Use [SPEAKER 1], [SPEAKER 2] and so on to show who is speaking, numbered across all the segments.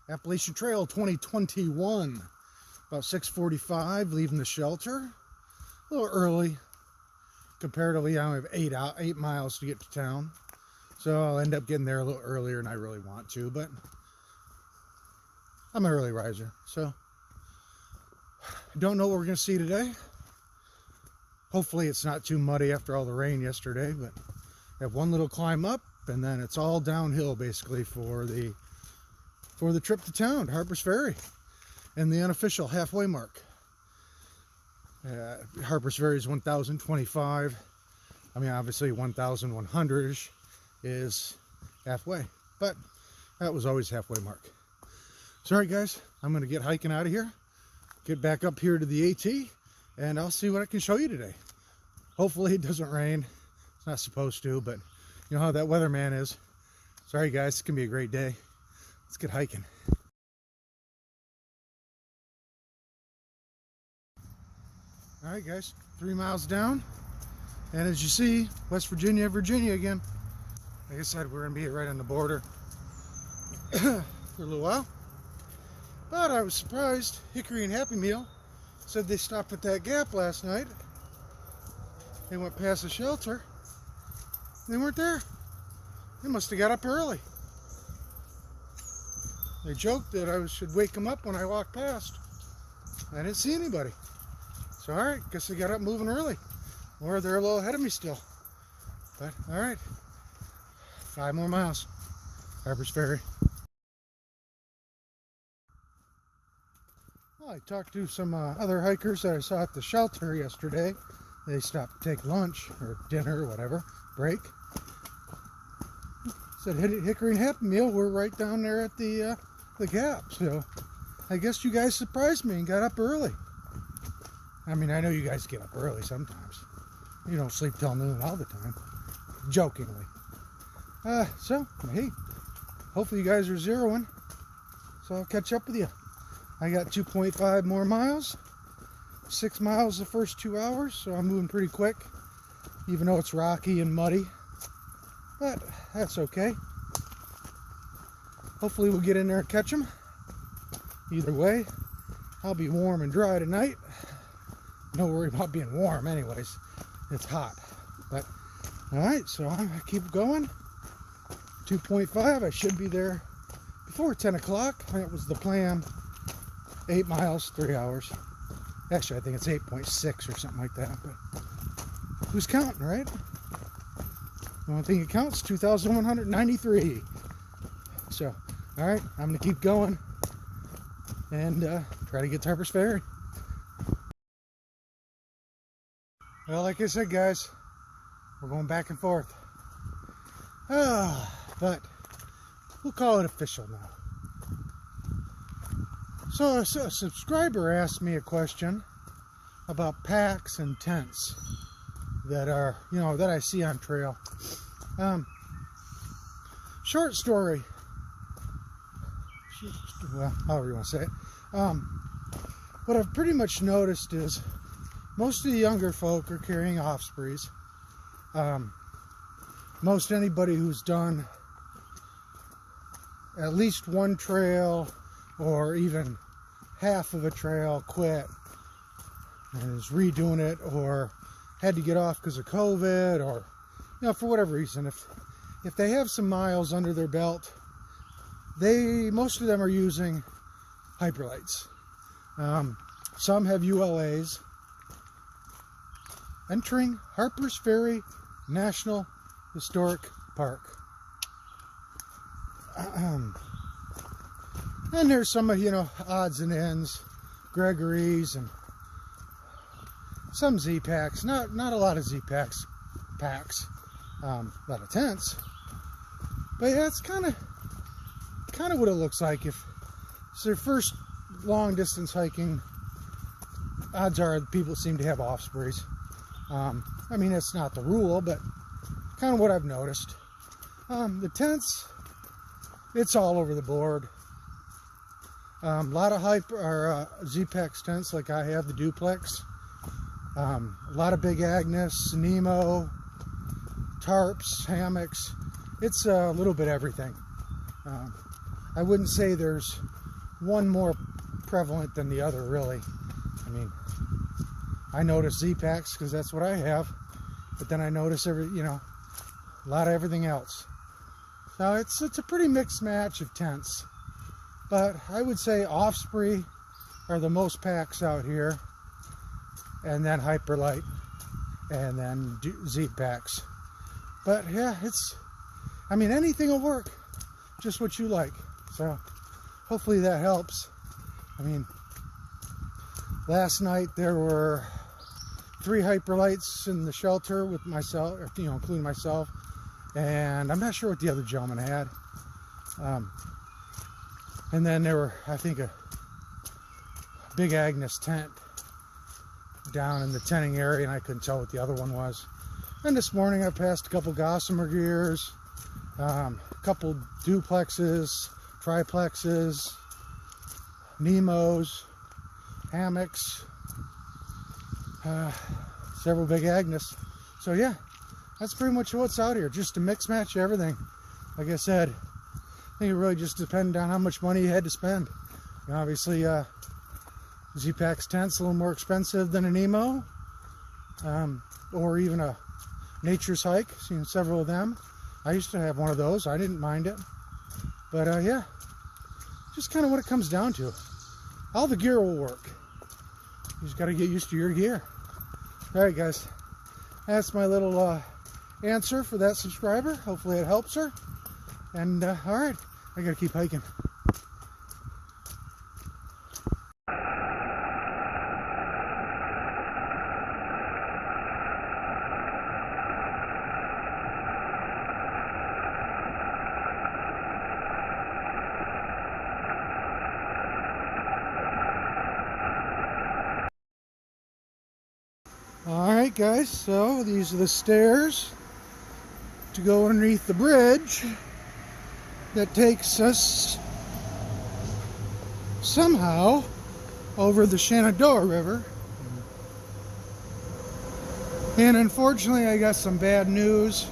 [SPEAKER 1] Appalachian Trail 2021. About 6:45, leaving the shelter. A little early. Comparatively, I only have 8 miles to get to town. So I'll end up getting there a little earlier than I really want to, but I'm an early riser. So I don't know what we're going to see today. Hopefully it's not too muddy after all the rain yesterday, but I have one little climb up and then it's all downhill basically for the trip to town, Harpers Ferry, and the unofficial halfway mark. Harpers Ferry is 1,025. I mean, obviously 1,100-ish is halfway, but that was always halfway mark. So, all right, guys, I'm going to get hiking out of here, get back up here to the AT, and I'll see what I can show you today. Hopefully it doesn't rain. It's not supposed to, but you know how that weatherman is. Sorry, guys, it's going to be a great day. Let's get hiking. All right, guys, 3 miles down, and as you see, West Virginia, Virginia again. Like I said, we're gonna be right on the border for a little while. But I was surprised. Hickory and Happy Meal said they stopped at that gap last night. They went past the shelter. They weren't there. They must have got up early. They joked that I should wake them up when I walked past. I didn't see anybody. So, all right, guess they got up moving early. Or they're a little ahead of me still. But, all right, 5 more miles. Harpers Ferry. Well, I talked to some other hikers that I saw at the shelter yesterday. They stopped to take lunch or dinner or whatever, break. Said Hickory and Happy Meal were right down there at the gap. So I guess you guys surprised me and got up early. I mean, I know you guys get up early sometimes. You don't sleep till noon all the time. Jokingly. So, hey, hopefully you guys are zeroing. So I'll catch up with you. I got 2.5 more miles. 6 miles the first 2 hours, so I'm moving pretty quick. Even though it's rocky and muddy. But that's okay. Hopefully we'll get in there and catch them. Either way, I'll be warm and dry tonight. No worry about being warm anyways. It's hot. But all right, so I'm gonna keep going. 2.5, I should be there before 10 o'clock. That was the plan. 8 miles, 3 hours. Actually, I think it's 8.6 or something like that. But who's counting, right? The only thing that counts, 2,193. So, all right, I'm gonna keep going and try to get to Harpers Ferry. Well, like I said, guys, we're going back and forth. But we'll call it official now. So a subscriber asked me a question about packs and tents that are, that I see on trail. Short story. Well, however you want to say it. What I've pretty much noticed is most of the younger folk are carrying ospreys. Most anybody who's done at least one trail or even half of a trail quit and is redoing it or had to get off because of COVID or, for whatever reason. If they have some miles under their belt, most of them are using hyperlights. Some have ULAs. Entering Harpers Ferry National Historic Park. And there's some of, odds and ends, Gregory's and some Z-packs. Not a lot of Z-packs, a lot of tents. But yeah, it's kind of what it looks like. If it's their first long distance hiking, odds are people seem to have ospreys. I mean, it's not the rule, but kind of what I've noticed. The tents, it's all over the board. A lot of Z-Packs tents like I have, the duplex. A lot of Big Agnes, Nemo, tarps, hammocks. It's a little bit everything. I wouldn't say there's one more prevalent than the other, really. I mean, I notice Z-packs because that's what I have, but then I notice a lot of everything else. So it's a pretty mixed match of tents, but I would say Osprey are the most packs out here, and then Hyperlite, and then Z-packs. But yeah, anything will work, just what you like. So hopefully that helps. I mean, last night there were 3 Hyperlites in the shelter with myself, including myself, and I'm not sure what the other gentleman had. And then there were, I think, a Big Agnes tent down in the tenting area, and I couldn't tell what the other one was. And this morning I passed a couple Gossamer gears, a couple duplexes, triplexes, Nemos, hammocks, several Big Agnes. So yeah, that's pretty much what's out here. Just a mix match of everything. Like I said, I think it really just depended on how much money you had to spend. Obviously, Z-Pack's tent's a little more expensive than a Nemo, or even a Nature's Hike. Seen several of them. I used to have one of those. I didn't mind it. But yeah, just kind of what it comes down to. All the gear will work. You just got to get used to your gear. All right, guys. That's my little answer for that subscriber. Hopefully it helps her. And all right, I got to keep hiking. Alright guys, so these are the stairs to go underneath the bridge that takes us somehow over the Shenandoah River. And unfortunately I got some bad news.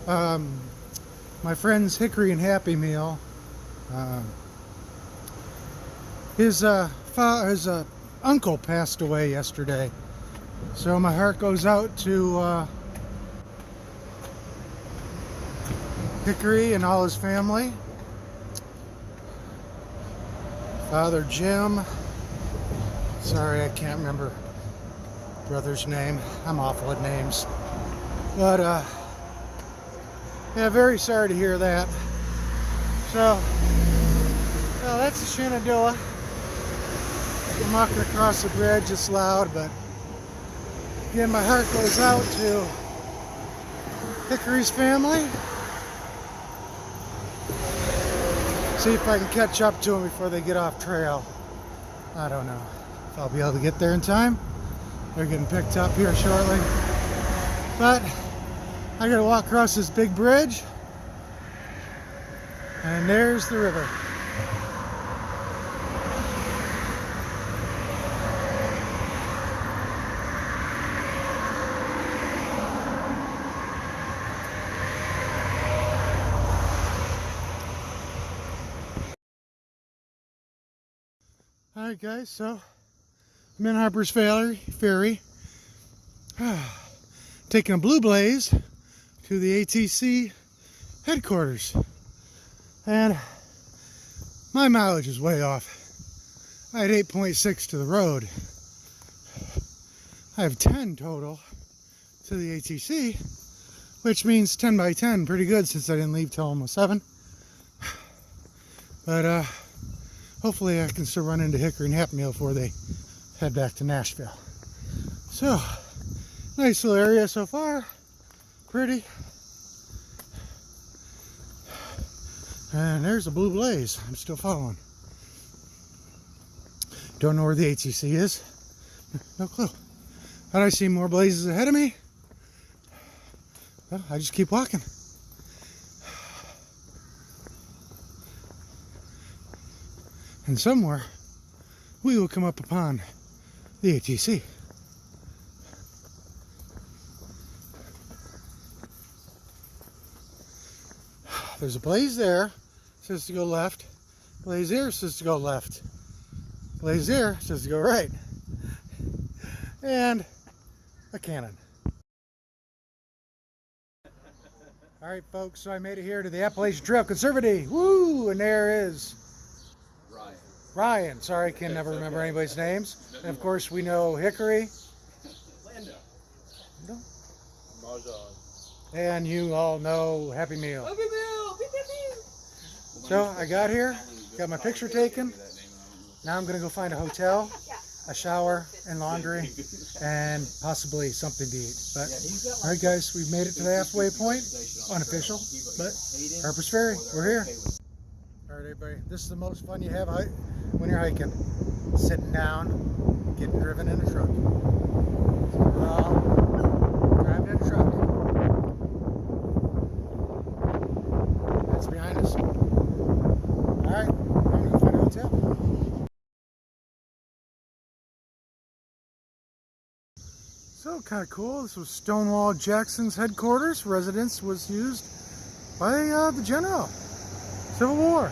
[SPEAKER 1] My friends Hickory and Happy Meal, his uncle passed away yesterday. So my heart goes out to Hickory and all his family. Father Jim. Sorry, I can't remember brother's name. I'm awful at names. But yeah, very sorry to hear that. So, well, that's the Shenandoah. I'm walking across the bridge. It's loud, but again, my heart goes out to Hickory's family. See if I can catch up to them before they get off trail. I don't know if I'll be able to get there in time. They're getting picked up here shortly. But I gotta walk across this big bridge. And there's the river. Alright guys, so I'm in Harpers Ferry, taking a Blue Blaze to the ATC headquarters, and my mileage is way off. I had 8.6 to the road. I have 10 total to the ATC, which means 10 by 10, pretty good since I didn't leave till almost 7. But hopefully I can still run into Hickory and Happy Meal before they head back to Nashville. So, nice little area so far. Pretty. And there's a Blue Blaze. I'm still following. Don't know where the ATC is. No clue. But I see more blazes ahead of me. Well, I just keep walking. And somewhere we will come up upon the ATC. There's a blaze there. It says to go left. Glazier says to go left. Glazier says to go right. And a cannon. All right, folks, so I made it here to the Appalachian Trail Conservatory. Woo! And there is Ryan. Sorry, I can never remember anybody's names. And of course, we know Hickory. Lando. And you all know Happy Meal. Happy Meal! So I got here, got my picture taken. Now I'm going to go find a hotel, a shower, and laundry, and possibly something to eat. But, all right, guys, we've made it to the halfway point. Unofficial, but Harpers Ferry, we're here. All right, everybody, this is the most fun you have when you're hiking. Sitting down, getting driven in a truck. Driving in a truck. That's behind us. All right, I'm going to go find a hotel. So kind of cool. This was Stonewall Jackson's headquarters. Residence was used by the General. Civil War.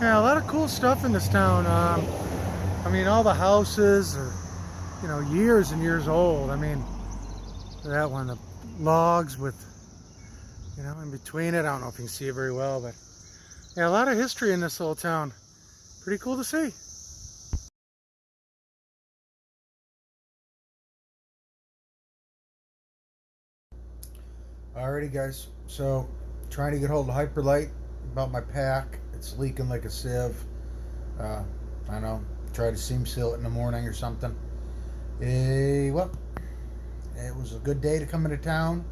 [SPEAKER 1] Yeah, a lot of cool stuff in this town. I mean, all the houses are, you know, years and years old. I mean, that one, the logs with, you know, in between it. I don't know if you can see it very well, but yeah, a lot of history in this little town. Pretty cool to see. Alrighty, guys, so trying to get hold of Hyperlight about my pack. It's leaking like a sieve. I don't know, try to seam seal it in the morning or something. Well, it was a good day to come into town.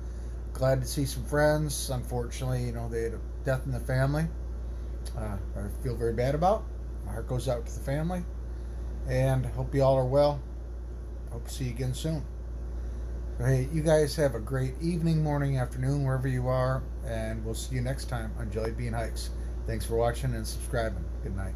[SPEAKER 1] Glad to see some friends. Unfortunately, you know, they had a death in the family. I feel very bad about. My heart goes out to the family, and hope you all are well. Hope to see you again soon. Hey, you guys have a great evening, morning, afternoon, wherever you are, and we'll see you next time on Jelly Bean Hikes. Thanks for watching and subscribing. Good night.